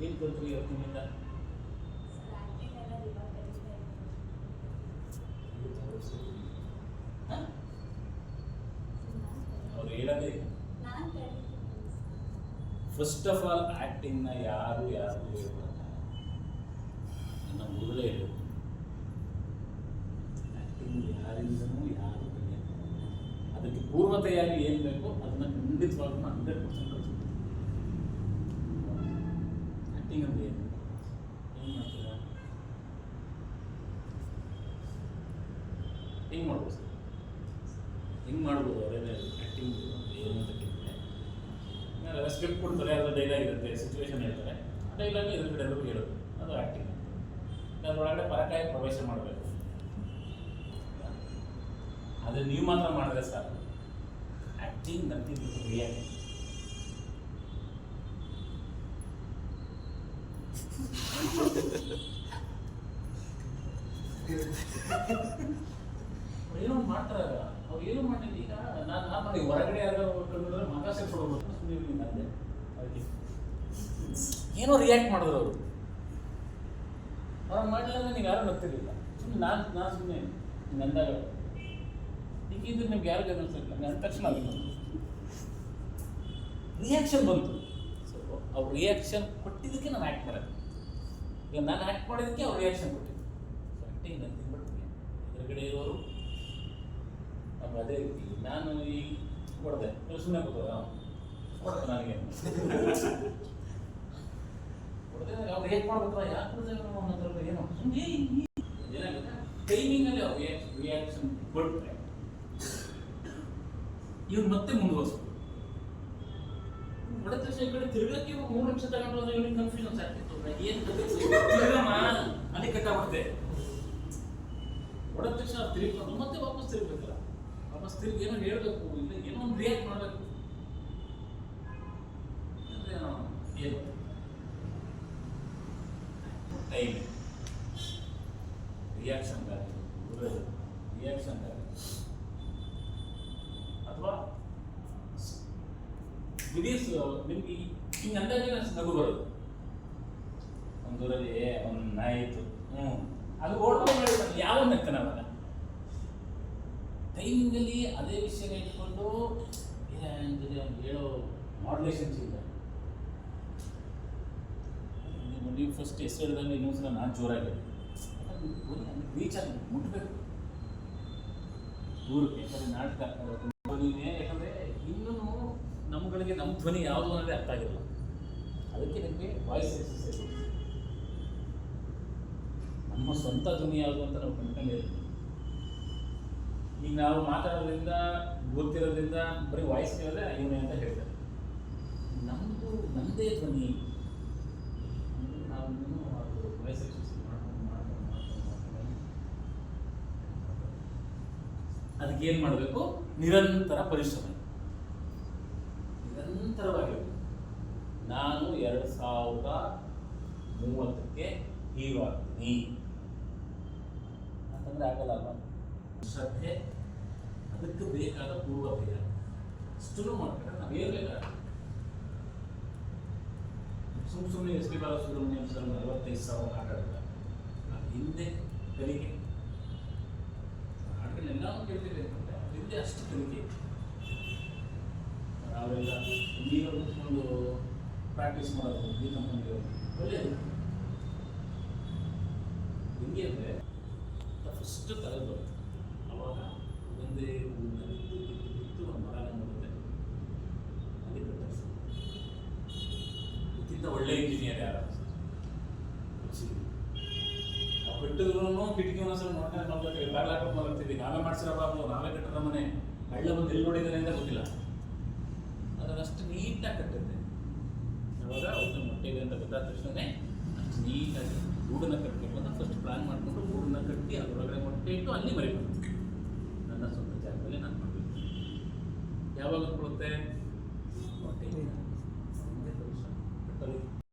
ಏನು ಕಲ್ತ್ರಿ ಇವತ್ತು ನಿಮ್ಮಿಂದ? ಅವ್ರು ಹೇಳೋದೇ ಫಸ್ಟ್ ಆಫ್ ಆಲ್ ಆ್ಯಕ್ಟಿಂಗ್ನ ಯಾರು ಹೇಳ್ತಾರೆ ನಮ್ಮ ಹುಡುಗರೇ ಹೇಳೋದು. ಆ್ಯಕ್ಟಿಂಗ್ ಯಾರಿಂದನೂ ಯಾರು ಕಲಿಯೋದು. ಅದಕ್ಕೆ ಪೂರ್ವತೆಯಾಗಿ ಏನು ಬೇಕೋ ಅದನ್ನು ಖಂಡಿತವಾಗೂ 100% ಕಲಿಸ್ಬೇಕು. ಆ್ಯಕ್ಟಿಂಗ್ ಅಂದರೆ ಏನು ಮಾಡ್ತೀರಾ? ಹೆಂಗೆ ಮಾಡ್ಬೋದು ಸರ್? ಹೆಂಗೆ ಮಾಡ್ಬೋದು? ಅವರೇನೇ ಆ್ಯಕ್ಟಿಂಗ್ ಏನು ಅಂತ ಕೇಳಿದ್ರೆ ಎಲ್ಲ ಸ್ಕ್ರಿಪ್ಟ್ ಕೊಡ್ತಾರೆ, ಅದರ ಡೈಲಾಗ್ ಇರುತ್ತೆ, ಸಿಚುವೇಶನ್ ಹೇಳ್ತಾರೆ, ಆ ಡೈಲಾಗ್ ಇದ್ರ ಕಡೆ ಎಲ್ಲರಿಗೂ ಹೇಳೋದು, ಅದು ಆ್ಯಕ್ಟಿಂಗ್. ಅದರೊಳಗಡೆ ಪರಕಾಯ ಪ್ರವೇಶ ಮಾಡಬೇಕು. ಅದು ನೀವು ಮಾತ್ರ ಮಾಡಿದ್ರೆ ಸಾಕು. Acting nothing but reacting. ಏನೋ ಮಾಡ್ತಾರೆ, ಅವ್ರು ಏನೋ ಮಾಡಿಲ್ಲ. ಈಗ ನಾನು ಮಾಡಿ ಹೊರಗಡೆ ಯಾರು ಕಂಡ್ರೆ ಮಾತಾಡ್ಸಕ್ಕೆ ಕೊಡ್ಬೋದು ಸುಮ್ಮನೆ ಅಂದೆ. ಅದಕ್ಕೆ ಏನೋ ರಿಯಾಕ್ಟ್ ಮಾಡಿದ್ರು ಅವರು. ಅವ್ರು ಮಾಡಲಿಲ್ಲ ಅಂದ್ರೆ ನೀವು ಯಾರು ಗೊತ್ತಿರಲಿಲ್ಲ. ಸುಮ್ಮನೆ ನಾನು ಸುಮ್ಮನೆ ಹಿಂಗೆ ಅಂದಾಗ ಹೀಗಿದ್ರೆ ನಿಮ್ಗೆ ಯಾರು ಗಮನಿಸಿಲ್ಲ. ಅಂದ ತಕ್ಷಣ ಅದು ರಿಯಾಕ್ಷನ್ ಬಂತು. ಸೊ ಅವ್ರು ರಿಯಾಕ್ಷನ್ ಕೊಟ್ಟಿದ್ದಕ್ಕೆ ನಾನು ಆ್ಯಕ್ಟ್ ಮಾಡೋದು. ಈಗ ನಾನು ಆ್ಯಕ್ಟ್ ಮಾಡೋದಕ್ಕೆ ಅವ್ರು ರಿಯಾಕ್ಷನ್ ಕೊಟ್ಟಿದ್ದು. ಸೊ ಆ್ಯಕ್ಟಿಂಗ್ ಅಂತ ಬಿಡ್ತೀನಿ. ಎದುರುಗಡೆ ಇರೋರು ಅವ್ರು ಅದೇ ರೀತಿ ನಾನು ಈಗ ಕೊಡದೆ ಸುಮ್ಮನೆ ಕೊಡೋದು ನನಗೆ ಕೊಡದೆ ಅವ್ರು ರಿಯಾಕ್ಟ್ ಮಾಡ್ಬೇಕಲ್ಲ. ಯಾಕೆ ಕೊಡದೆ ಅನ್ನೋದ್ರ ಏನೋ ಸುಮ್ಮನೆ ಏನಾಗುತ್ತೆ ಟೈಮಿಂಗಲ್ಲಿ ಅವ್ರು ರಿಯಾಕ್ಷನ್ ಕೊಟ್ಟರೆ ಇವ್ರು ಮತ್ತೆ ಮುಂದುವರಿಸ್ಬೋದು. ಹೊಡೆದ ತಕ್ಷಣ ಈ ಕಡೆ ತಿರುಗಕ್ಕೆ 3 ನಿಮಿಷ ತಗೊಂಡು ಇವನಿಗೆ ಕನ್ಫ್ಯೂಷನ್ಸ್ ಆಗ್ತಿತ್ತು. ಏನು ತಿರುಗಮ್ಮ ಅಲ್ಲಿ ಕಟ್ಟಾಗ್ಬಿಡುತ್ತೆ. ಹೊಡೆದ ತಕ್ಷಣ ತಿರುಗಿಕೊಂಡು ಮತ್ತೆ ವಾಪಸ್ ತಿರುಗಬೇಕಲ್ಲ. ವಾಪಸ್ ತಿರುಗಿ ಏನೋ ಹೇಳಬೇಕು, ಇಲ್ಲ ಏನೋ ಒಂದು ರಿಯಾಕ್ಟ್ ಮಾಡಬೇಕು. ಅಂದರೆ ಏನು ಟೈಮ್ ರಿಯಾಕ್ಷನ್ಗಾಗಿ ಅಥವಾ ವಿದೇಶ ನಿಮ್ಗೆ ಹಿಂಗೆ ಅಂದಾಗೆ ನಗು ಬರೋದು. ಒಂದೂರಲ್ಲಿ ಒಂದು ಆಯಿತು ಅದು ಓಡ್ಕೊಂಡು ಯಾವ ನಕ್ಕನವಾಗ ಟೈಮಿಂಗಲ್ಲಿ ಅದೇ ವಿಷಯನ ಇಟ್ಕೊಂಡು ಹೇಳೋ ಮಾಡ್ಯುಲೇಷನ್ಸ್ ಇಲ್ಲ. ನೀವು ಫಸ್ಟ್ ಎಷ್ಟು ಹೇಳಿದಂಗೆ ಇನ್ನೊಂದ್ಸಲ ನಾನು ಜೋರಾಗಿ ರೀಚ್ ಆಗಿ ಮುಟ್ಟಬೇಕು ದೂರಕ್ಕೆ. ಯಾಕಂದರೆ ನಾಟಕ ಧ್ವನಿನೇ, ಯಾಕಂದರೆ ಇನ್ನೂ ನಮ್ಮಗಳಿಗೆ ನಮ್ಮ ಧ್ವನಿ ಯಾವುದು ಅನ್ನೋದೇ ಅರ್ಥ ಆಗಿಲ್ಲ. ಅದಕ್ಕೆ ನಿಮಗೆ ವಾಯ್ಸ್ ಎಕ್ಸಸೈಸ್ ನಮ್ಮ ಸ್ವಂತ ಧ್ವನಿ ಯಾವುದು ಅಂತ ನಾವು ಕಂಡುಕೊಂಡಿರ್ತೀವಿ. ಈಗ ನಾವು ಮಾತಾಡೋದ್ರಿಂದ ಗೊತ್ತಿರೋದ್ರಿಂದ ಬರೀ ವಾಯ್ಸ್ ಕೇಳಿದ್ರೆ ಇವನೇ ಅಂತ ಹೇಳ್ತಾರೆ. ನಮ್ಮದೇ ಧ್ವನಿ ನಾವು ಅದು ವಾಯ್ಸ್ ಎಕ್ಸಸೈಸ್ ಮಾಡ್ಕೊಂಡು ಅದಕ್ಕೆ ಏನು ಮಾಡಬೇಕು? ನಿರಂತರ ಪರಿಶ್ರಮ, ನಿರಂತರವಾಗಿರಬೇಕು. ನಾನು 2030ಕ್ಕೆ ಹೀರೋ ಆಗ್ತೀನಿ ಅಂತಂದರೆ ಆಗಲ್ಲ ಅಲ್ವಾ? ಶ್ರದ್ಧೆ, ಅದಕ್ಕೆ ಬೇಕಾದ ಪೂರ್ವತೆಯ ಅಷ್ಟು ಮಾಡ್ತಾರೆ. ನಾವು ಹೇಳಬೇಕಾಗ ಸುಮ್ಮನೆ ಎಸ್ ಪಿ ಬಾಲಸುಬ್ರಹ್ಮಣ್ಯಂ ಸರ್ 45,000 ಹಾಡಾಡ್ತಾರೆ. ಹಿಂದೆ ಕಲಿಕೆ ಹಾಡುಗಳನ್ನೆಲ್ಲವೂ ಕೇಳ್ತೀವಿ ಅಂತಂದರೆ ಹಿಂದೆ ಅಷ್ಟು ಕಲಿಕೆ. ನಾವೆಲ್ಲ ಈಗ ಕೂತ್ಕೊಂಡು ಪ್ರಾಕ್ಟೀಸ್ ಮಾಡೋದು ಈ ಕಂಪನಿಗಳು ಒಳ್ಳೆಯದು. ಹಿಂಗೆ ಅಂದರೆ ಫಸ್ಟ್ ತಲೆ ಬರುತ್ತೆ. ಅವಾಗ ಒಂದೇ ಬಿತ್ತು ಒಂದು ಮರನ ನೋಡುತ್ತೆ, ಅಲ್ಲಿ ಕಟ್ಟರ್ಸ ಇದಕ್ಕಿಂತ ಒಳ್ಳೆ ಇಂಜಿನಿಯರ್ ಯಾರು? ಆ ಬಿಟ್ಟಿದ್ರು ಕಿಟಕಿ ಒಂದ್ಸಲ ನೋಡ್ತಾರೆ ಬಾಗಿಲು ಹಾಕೊಂಡು ಮಲಗ್ತೀವಿ. ನಾವೇ ಮಾಡ್ಸಿರೋ ಬಾಗಿಲು, ನಾವೇ ಕಟ್ಟದ ಮನೆ, ಹಳ್ಳ ಬಂದು ಎಲ್ಲಿ ನೋಡಿದ್ದಾನೆ ಅಂತ ಗೊತ್ತಿಲ್ಲ. ಅದರಷ್ಟು ನೀಟಾಗಿ ಕಟ್ಟುತ್ತೆ. ಅವಾಗ ಒಂದು ಮೊಟ್ಟೆಗೆ ಅಂತ ಗೊತ್ತಾದ ತಕ್ಷಣ ಅಷ್ಟು ನೀಟಾಗಿ ಗೂಡನ್ನು ಕಟ್ಟಬೇಕು ಅಂತ ಫಸ್ಟ್ ಪ್ಲಾನ್ ಮಾಡಿಕೊಂಡು ಗೂಡನ್ನು ಕಟ್ಟಿ ಅದರೊಳಗಡೆ ಮೊಟ್ಟೆ ಇಟ್ಟು ಅಲ್ಲಿ ಮರಿಬೇಕು. ನನ್ನ ಸ್ವಂತ ಜಾಗದಲ್ಲಿ ನಾನು ಮಾಡಬೇಕು. ಯಾವಾಗ ಕೊಡುತ್ತೆ? ಮೊಟ್ಟೆ